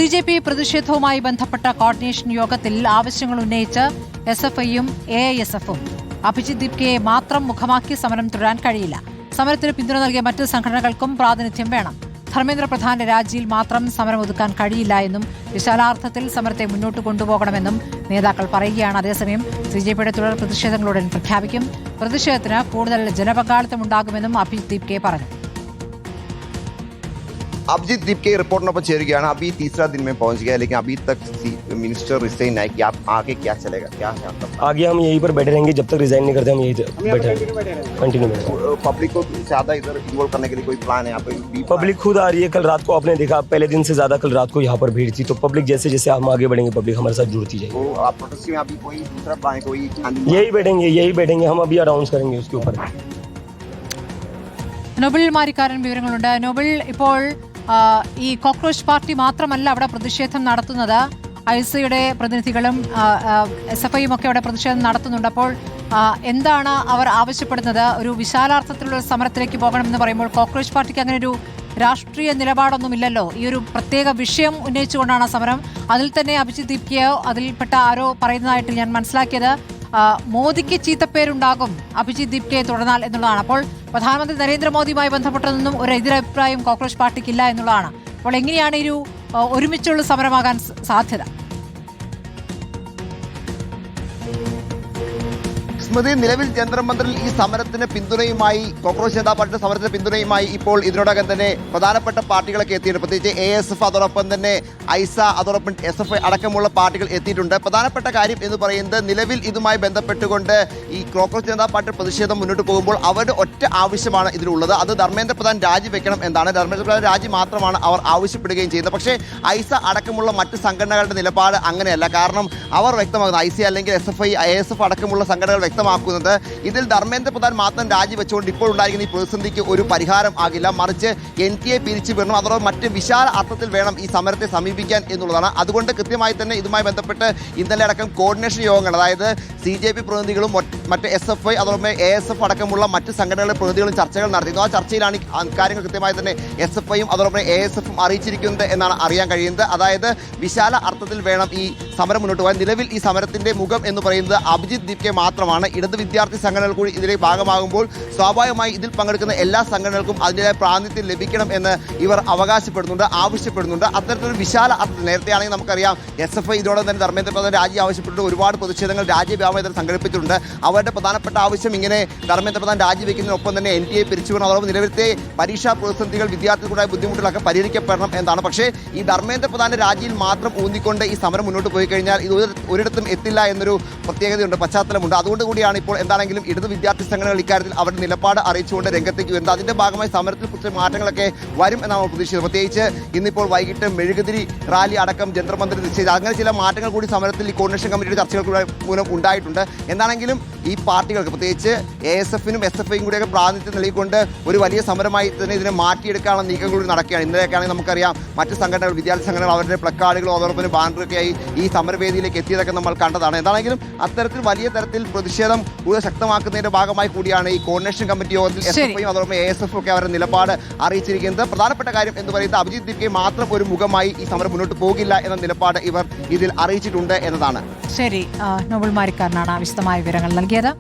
CJP പ്രതിഷേധവുമായി ബന്ധപ്പെട്ട coordination യോഗത്തിൽ ആവശ്യങ്ങൾ ഉന്നയിച്ച് SFIയും AISFും അഭിജിത് ദീപ്കയെ മാത്രം മുഖമാക്കി സമരം തുടരാൻ കഴിയില്ല. സമരത്തിന് പിന്തുണ നൽകിയ മറ്റ് സംഘടനകൾക്കും പ്രാതിനിധ്യം വേണം. ധർമ്മേന്ദ്ര പ്രധാന്റെ രാജിയിൽ മാത്രം സമരം ഒതുക്കാൻ കഴിയില്ല എന്നും വിശാലാർത്ഥത്തിൽ സമരത്തെ മുന്നോട്ട് കൊണ്ടുപോകണമെന്നും നേതാക്കൾ പറയുകയാണ്. അതേസമയം CJPയുടെ തുടർ പ്രതിഷേധങ്ങളുടൻ പ്രഖ്യാപിക്കും. പ്രതിഷേധത്തിന് കൂടുതൽ ജനപങ്കാളിത്തമുണ്ടാകുമെന്നും അഭിജിത് ദീപ്കെ പറഞ്ഞു. अभिजीत दीपके रिपोर्ट पर चेरियाना अभी तीसरा दिन में पहुंच गया, लेकिन अभी तक मिनिस्टर रिजाइन नहीं किया. आप आगे क्या चलेगा, क्या है आपका? आगे हम यहीं पर बैठे रहेंगे जब तक रिजाइन नहीं करते. हम यहीं बैठे कंटिन्यू बैठे. पब्लिक को ज्यादा इधर इन्वॉल्व करने के लिए कोई प्लान है यहाँ पे? पब्लिक खुद आ रही है. कल रात को आपने देखा, पहले दिन से ज्यादा कल रात को यहाँ पर भीड़ थी. तो पब्लिक जैसे जैसे हम आगे बढ़ेंगे पब्लिक हमारे साथ जुड़ती जाएगी. तो आप प्रोटेस्ट में अभी कोई दूसरा प्लान है? कोई यही बैठेंगे हम अभी अनाउंस करेंगे उसके ऊपर. നോബിൾ മാരിക്കാരൻ വിവരങ്ങളുണ്ട്. നോബിൾ, ഇപ്പോൾ ഈ കോക്രോച്ച് പാർട്ടി മാത്രമല്ല അവിടെ പ്രതിഷേധം നടത്തുന്നത്, ഐസിയുടെ പ്രതിനിധികളും SFIയും ഒക്കെ അവിടെ പ്രതിഷേധം നടത്തുന്നുണ്ട്. അപ്പോൾ എന്താണ് അവർ ആവശ്യപ്പെടുന്നത്? ഒരു വിശാലാർത്ഥത്തിലുള്ള സമരത്തിലേക്ക് പോകണമെന്ന് പറയുമ്പോൾ കോക്രോച്ച് പാർട്ടിക്ക് അങ്ങനെ ഒരു രാഷ്ട്രീയ നിലപാടൊന്നുമില്ലല്ലോ. ഈ ഒരു പ്രത്യേക വിഷയം ഉന്നയിച്ചുകൊണ്ടാണ് സമരം. അതിൽ തന്നെ അഭിജിത് ദീപ്കയോ അതിൽപ്പെട്ട ആരോ പറയുന്നതായിട്ട് ഞാൻ മനസ്സിലാക്കിയത് മോദിക്ക് ചീത്തപ്പേരുണ്ടാകും അഭിജിത് ദീപ്കയെ തുടർന്നാൽ എന്നുള്ളതാണ്. അപ്പോൾ പ്രധാനമന്ത്രി നരേന്ദ്രമോദിയുമായി ബന്ധപ്പെട്ടതൊന്നും ഒരു എതിരഭിപ്രായം കോക്രോച്ച് പാർട്ടിക്കില്ല എന്നുള്ളതാണ്. അപ്പോൾ എങ്ങനെയാണ് ഈ ഒരു ഒരുമിച്ചുള്ള സമരമാകാൻ സാധ്യത? സ്മൃതി, നിലവിൽ ജന്തർ-മന്ദറിൽ ഈ സമരത്തിന് പിന്തുണയുമായി കോക്രോച്ച് ജനതാ പാർട്ടിയുടെ സമരത്തിന് പിന്തുണയുമായി ഇപ്പോൾ ഇതിനോടകം തന്നെ പ്രധാനപ്പെട്ട പാർട്ടികളൊക്കെ എത്തിയിട്ടുണ്ട്. പ്രത്യേകിച്ച് AISF, അതോടൊപ്പം തന്നെ ഐസ, അതോടൊപ്പം SFI അടക്കമുള്ള പാർട്ടികൾ എത്തിയിട്ടുണ്ട്. പ്രധാനപ്പെട്ട കാര്യം എന്ന് പറയുന്നത്, നിലവിൽ ഇതുമായി ബന്ധപ്പെട്ടുകൊണ്ട് ഈ കോക്രോച്ച് ജനതാ പാർട്ടി പ്രതിഷേധം മുന്നോട്ട് പോകുമ്പോൾ അവരുടെ ഒറ്റ ആവശ്യമാണ് ഇതിലുള്ളത്. അത് ധർമ്മേന്ദ്ര പ്രധാൻ രാജിവെക്കണം എന്നാണ്. ധർമ്മേന്ദ്ര പ്രധാൻ രാജി മാത്രമാണ് അവർ ആവശ്യപ്പെടുകയും ചെയ്യുന്നത്. പക്ഷേ ഐസ അടക്കമുള്ള മറ്റ് സംഘടനകളുടെ നിലപാട് അങ്ങനെയല്ല. കാരണം അവർ വ്യക്തമാക്കുന്നത്, ഐസ അല്ലെങ്കിൽ SFI, AISF അടക്കമുള്ള സംഘടനകൾ വ്യക്തമാക്കുന്നത് ഇതിൽ ധർമ്മേന്ദ്ര പ്രധാൻ മാത്രം രാജിവെച്ചുകൊണ്ട് ഇപ്പോൾ ഉണ്ടായിരിക്കുന്ന ഈ പ്രതിസന്ധിക്ക് ഒരു പരിഹാരം ആകില്ല. മറിച്ച് NTA പിരിച്ചു വിടണം, അതോടൊപ്പം മറ്റ് വിശാല അർത്ഥത്തിൽ വേണം ഈ സമരത്തെ സമീപിക്കാൻ എന്നുള്ളതാണ്. അതുകൊണ്ട് കൃത്യമായി തന്നെ ഇതുമായി ബന്ധപ്പെട്ട് ഇന്നലെ അടക്കം കോർഡിനേഷൻ യോഗങ്ങൾ, അതായത് CJP പ്രതിനിധികളും മറ്റ് SFI, അതോടൊപ്പം AISF അടക്കമുള്ള മറ്റ് സംഘടനകളുടെ പ്രതിനിധികളും ചർച്ചകൾ നടത്തിയിരുന്നു. ആ ചർച്ചയിലാണ് കാര്യങ്ങൾ കൃത്യമായി തന്നെ SFIയും അതോടൊപ്പം AISFും അറിയിച്ചിരിക്കുന്നത് എന്നാണ് അറിയാൻ കഴിയുന്നത്. അതായത് വിശാല അർത്ഥത്തിൽ വേണം ഈ സമരം മുന്നോട്ട് പോകാൻ. നിലവിൽ ഈ സമരത്തിന്റെ മുഖം എന്ന് പറയുന്നത് അഭിജിത് ദീപ്കെ മാത്രമാണ്. ഇടത് വിദ്യാർത്ഥി സംഘടനകൾ കൂടി ഇതിലേക്ക് ഭാഗമാകുമ്പോൾ സ്വാഭാവികമായി ഇതിൽ പങ്കെടുക്കുന്ന എല്ലാ സംഘടനകൾക്കും അതിൻ്റെതായ പ്രാതിനിധ്യം ലഭിക്കണം എന്ന് ഇവർ ആവശ്യപ്പെടുന്നുണ്ട്. അത്തരത്തിലൊരു വിശാല അർത്ഥത്തിൽ നേരത്തെ ആണെങ്കിൽ നമുക്കറിയാം SFI ഇതോടൊപ്പം തന്നെ ധർമ്മേന്ദ്ര പ്രധാൻ രാജി ആവശ്യപ്പെട്ട് ഒരുപാട് പ്രതിഷേധങ്ങൾ രാജ്യവ്യാപകമായി സംഘടിപ്പിച്ചിട്ടുണ്ട്. അവരുടെ പ്രധാനപ്പെട്ട ആവശ്യം ഇങ്ങനെ ധർമ്മേന്ദ്ര പ്രധാൻ രാജിവെക്കുന്നതിനൊപ്പം തന്നെ NTA പിരിച്ചുവിടണം, അതോടൊപ്പം നിലവിലത്തെ പരീക്ഷാ പ്രതിസന്ധികൾ, വിദ്യാർത്ഥികളുടെ ബുദ്ധിമുട്ടുകളൊക്കെ പരിഹരിക്കപ്പെടണം എന്നാണ്. പക്ഷേ ഈ ധർമ്മേന്ദ്ര പ്രധാന്റെ രാജിയിൽ മാത്രം ഊന്നിക്കൊണ്ട് ഈ സമരം മുന്നോട്ട് പോയി കഴിഞ്ഞാൽ ഇത് ഒരിടത്തും എത്തില്ല എന്നൊരു പ്രത്യേകതയുണ്ട്, പശ്ചാത്തലമുണ്ട്. അതുകൊണ്ട് കൂടിയാണ് ഇപ്പോൾ എന്താണെങ്കിലും ഇടത് വിദ്യാർത്ഥി സംഘടനകൾ ഇക്കാര്യത്തിൽ അവരുടെ നിലപാട് അറിയിച്ചുകൊണ്ട് രംഗത്തേക്ക് വരുന്നത്. അതിന്റെ ഭാഗമായി സമരത്തിൽ കുറച്ച് മാറ്റങ്ങളൊക്കെ വരും എന്നാണ് പ്രതീക്ഷിച്ചത്. പ്രത്യേകിച്ച് ഇന്നിപ്പോൾ വൈകിട്ട് മെഴുകുതിരി റാലി അടക്കം ജന്തർ-മന്ദർ നിശ്ചയിച്ചു. അങ്ങനെ ചില മാറ്റങ്ങൾ കൂടി സമരത്തിൽ ഈ കോർഡിനേഷൻ കമ്മിറ്റിയുടെ ചർച്ചകൾ മൂലം ഉണ്ടായിട്ടുണ്ട്. എന്താണെങ്കിലും ഈ പാർട്ടികൾക്ക്, പ്രത്യേകിച്ച് AISFനും SFIയും കൂടിയൊക്കെ പ്രാതിനിധ്യം നൽകിക്കൊണ്ട് ഒരു വലിയ സമരമായി തന്നെ ഇതിനെ മാറ്റിയെടുക്കാനുള്ള നീക്കങ്ങൾ കൂടി നടക്കുകയാണ്. ഇന്നലെയൊക്കെയാണെങ്കിൽ നമുക്കറിയാം മറ്റ് സംഘടനകൾ, വിദ്യാർത്ഥി സംഘടനകൾ അവരുടെ പ്ലക്കാർഡുകളും അതോടൊപ്പം ബാനറൊക്കെയായി ഈ സമരവേദിയിലേക്ക് എത്തിയതൊക്കെ നമ്മൾ കണ്ടതാണ്. എന്താണെങ്കിലും അത്തരത്തിൽ വലിയ തരത്തിൽ പ്രതിഷേധം കൂടുതൽ ശക്തമാക്കുന്നതിന്റെ ഭാഗമായി കൂടിയാണ് ഈ കോർഡിനേഷൻ കമ്മിറ്റി യോഗത്തിൽ SFIയും അതോടൊപ്പം AISFും ഒക്കെ അവരുടെ നിലപാട് അറിയിച്ചിരിക്കുന്നത്. പ്രധാനപ്പെട്ട കാര്യം എന്ന് പറയുന്നത് അഭിജിത് ദീപ്കെ മാത്രം ഒരു മുഖമായി ഈ സമരം മുന്നോട്ട് പോകില്ല എന്ന നിലപാട് ഇവർ ഇതിൽ അറിയിച്ചിട്ടുണ്ട് എന്നതാണ്. ശരി, നോബിൾ മാരിക്കാരനാണ് വിശദമായ വിവരങ്ങൾ നൽകിയത്.